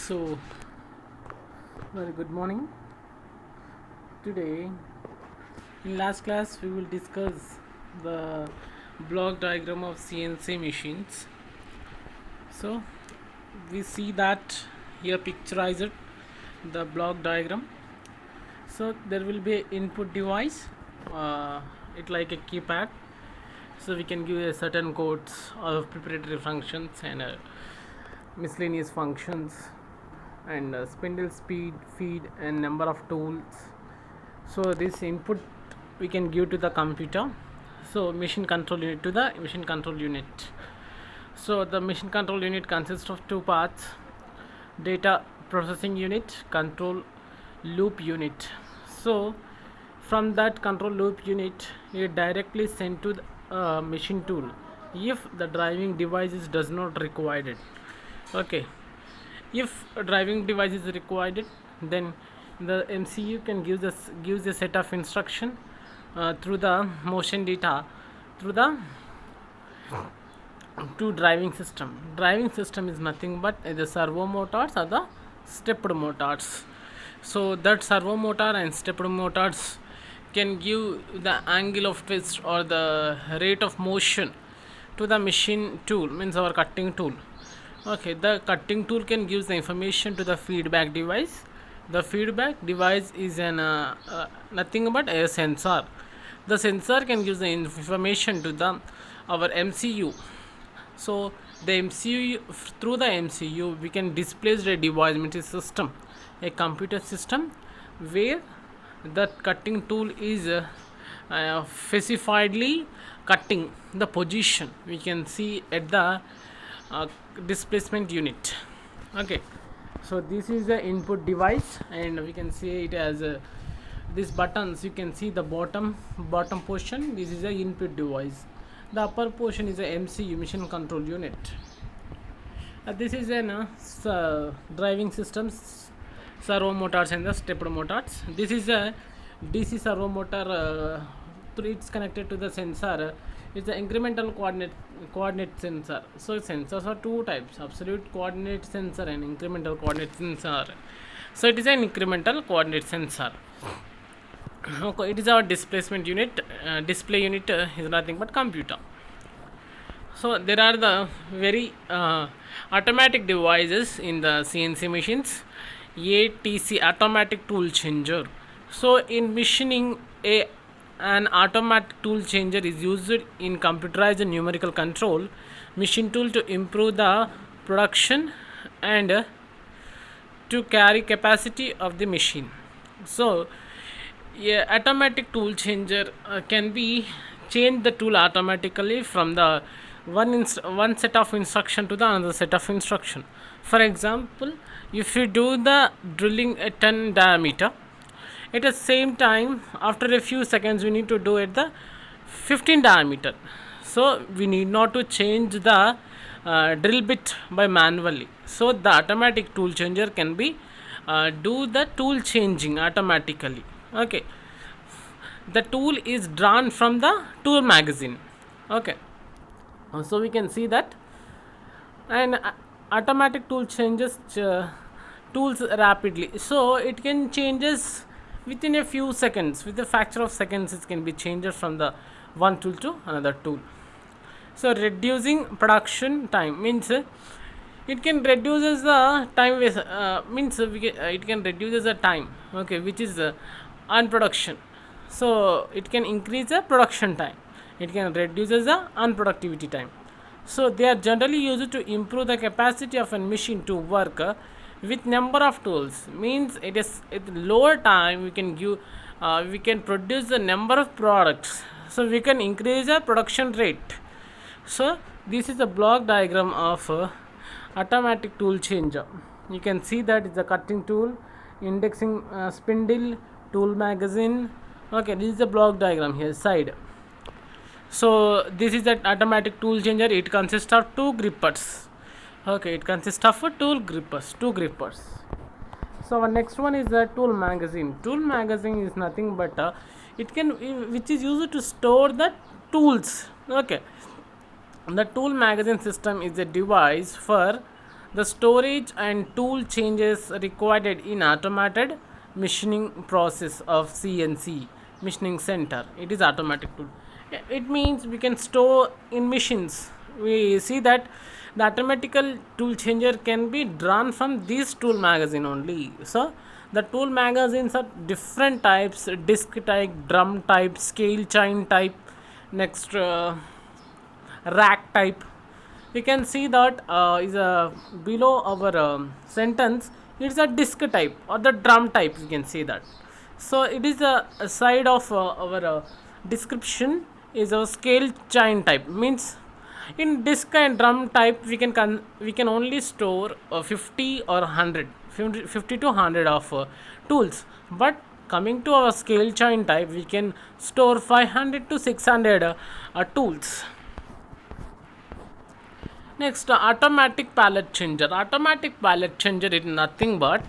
So, very good morning. Today, in last class, we will discuss the block diagram of CNC machines. So, we see that here picturized the block diagram. So, there will be an input device, it like a keypad. So, we can give a certain codes of preparatory functions and miscellaneous functions and spindle speed, feed, and number of tools. So this input we can give to the computer. So machine control unit to the machine control unit. So the machine control unit consists of two parts: data processing unit, control loop unit. So from that control loop unit, it directly sent to the machine tool if the driving device does not required it. Okay, if a driving device is required, then the MCU can gives a set of instruction through the motion data through the to driving system. Driving system is nothing but the servo motors or the stepped motors. So that servo motor and stepped motors can give the angle of twist or the rate of motion to the machine tool, means our cutting tool. Okay, the cutting tool can give the information to the feedback device. The feedback device is an nothing but a sensor. The sensor can give the information to the our MCU. So the MCU, through the MCU we can display the device, means a system, a computer system where the cutting tool is specifiedly cutting the position we can see at the displacement unit. Okay, so this is the input device, and we can see it as these buttons. You can see the bottom portion. This is the input device. The upper portion is a MCU, machine control unit. This is an driving systems, servo motors and the stepped motors. This is a DC servo motor. It's connected to the sensor. It's the incremental coordinate sensor. So sensors are two types: absolute coordinate sensor and incremental coordinate sensor. So it is an incremental coordinate sensor. Okay, it is our displacement unit. Display unit is nothing but computer. So there are the very automatic devices in the CNC machines. ATC, automatic tool changer. So in machining, an automatic tool changer is used in computerized numerical control machine tool to improve the production and to carry capacity of the machine. So automatic tool changer can be change the tool automatically from the one set of instruction to the another set of instruction. For example, if you do the drilling a 10 diameter, at the same time after a few seconds we need to do at the 15 diameter. So we need not to change the drill bit by manually. So the automatic tool changer can be do the tool changing automatically. Okay, the tool is drawn from the tool magazine. Okay, so we can see that, and automatic tool changes tools rapidly. So it can changes within a few seconds, with a factor of seconds it can be changed from the one tool to another tool. So reducing production time means it can reduces the time waste, means it can reduces the time, okay, which is on production. So it can increase the production time, it can reduces the unproductivity time. So they are generally used to improve the capacity of a machine to work with number of tools, means it is at lower time we can give we can produce the number of products, so we can increase the production rate. So this is the block diagram of automatic tool changer. You can see that it's a cutting tool, indexing spindle, tool magazine. Okay, this is the block diagram here side. So this is the automatic tool changer. It consists of two grippers. Okay, it consists of two grippers. So our next one is the tool magazine. Tool magazine is nothing but it can which is used to store the tools. Okay, the tool magazine system is a device for The storage and tool changes required in automated machining process of CNC machining center. It is automatic tool. It means we can store in machines. We see that the automatical tool changer can be drawn from this tool magazine only. So the tool magazines are different types: disc type, drum type, scale chain type, next rack type. We can see that is below our sentence. It's a disc type or the drum type. We can see that. So it is a side of our description is a scale chain type. Means in disc and drum type we can only store 50 or 100, 50 to 100 of tools. But coming to our scale chain type, we can store 500 to 600 tools. Next, automatic pallet changer. Automatic pallet changer is nothing but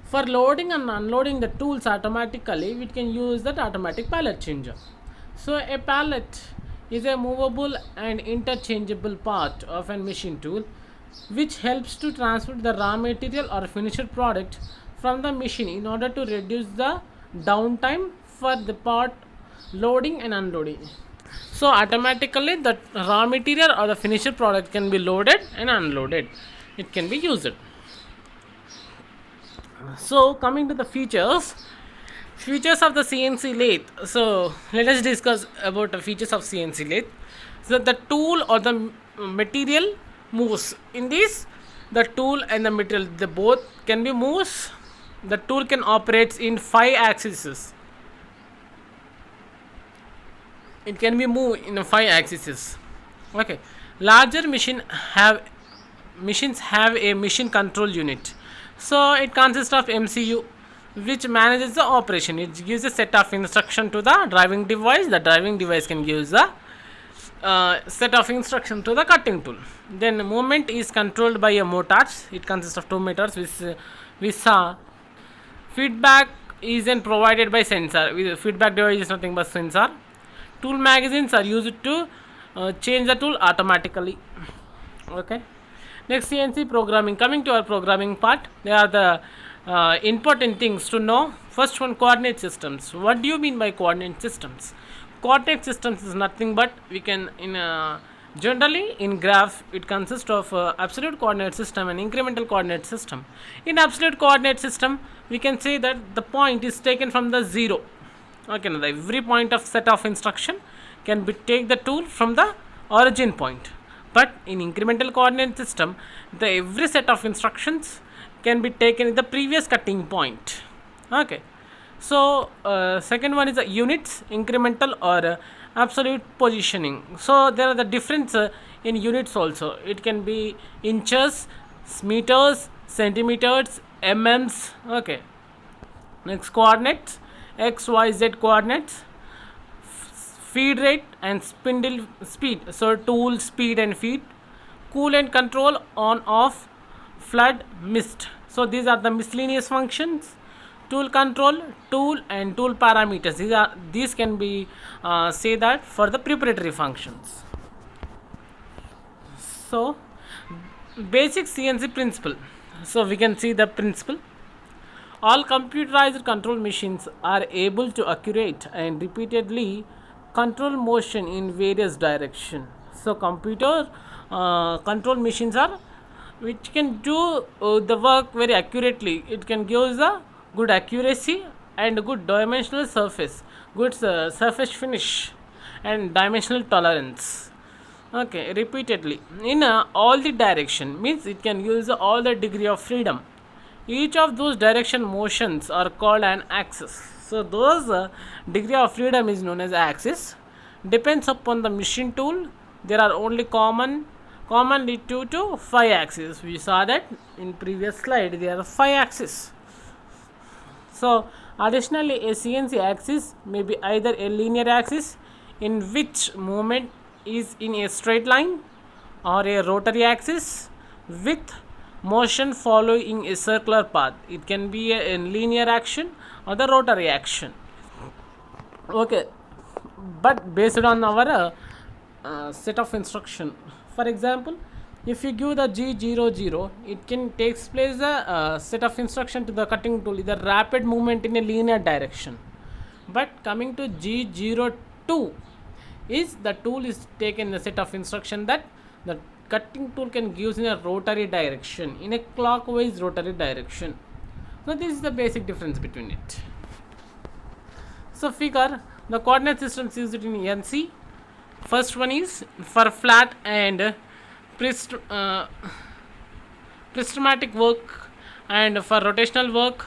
for loading and unloading the tools automatically. We can use that automatic pallet changer. So a pallet is a movable and interchangeable part of a machine tool which helps to transport the raw material or finished product from the machine in order to reduce the downtime for the part loading and unloading. So automatically the raw material or the finished product can be loaded and unloaded. It can be used. So coming to the features of the CNC lathe. So let us discuss about the features of CNC lathe. So the tool or the material moves. In this, the tool and the material, they both can be moves. The tool can operate in 5 axes. It can be moved in 5 axes. Okay. Larger machines have a machine control unit. So it consists of MCU which manages the operation. It gives a set of instruction to the driving device. The driving device can give the set of instruction to the cutting tool. Then movement is controlled by a motors. It consists of 2 motors which we saw. Feedback is then provided by sensor. Feedback device is nothing but sensor. Tool magazines are used to change the tool automatically. Okay. Next, CNC programming. Coming to our programming part, they are the important things to know. First one, coordinate systems. What do you mean by coordinate systems? Coordinate systems is nothing but we can generally in graph it consists of absolute coordinate system and incremental coordinate system. In absolute coordinate system, we can say that the point is taken from the 0. Okay, now every point of set of instruction can be take the tool from the origin point. But in incremental coordinate system, the every set of instructions can be taken in the previous cutting point. Okay. So second one is the units, incremental or absolute positioning. So there are the difference in units also. It can be inches, meters, centimeters, mm's. Okay. Next, coordinates, x, y, z coordinates, feed rate and spindle speed. So tool speed and feed, coolant control, on off, flood, mist. So these are the miscellaneous functions. Tool control, tool and tool parameters. These can be say that for the preparatory functions. So basic CNC principle. So we can see the principle. All computerized control machines are able to accurate and repeatedly control motion in various directions. So computer control machines are which can do the work very accurately. It can give the good accuracy and good dimensional surface, good surface finish and dimensional tolerance. Okay, repeatedly in all the direction means it can use all the degree of freedom. Each of those direction motions are called an axis. So those degree of freedom is known as axis. Depends upon the machine tool. There are only commonly 2 to 5 axes. We saw that in previous slide. There are 5 axes. So additionally, a CNC axis may be either a linear axis in which movement is in a straight line, or a rotary axis with motion following a circular path. It can be a linear action or the rotary action. Okay, but based on our set of instruction. For example, if you give the G00, it can takes place a set of instruction to the cutting tool, the rapid movement in a linear direction. But coming to G02 is the tool is taken a set of instruction that the cutting tool can gives in a rotary direction, in a clockwise rotary direction. So this is the basic difference between it. So figure the coordinate systems used in NC. First one is for flat and prismatic work, and for rotational work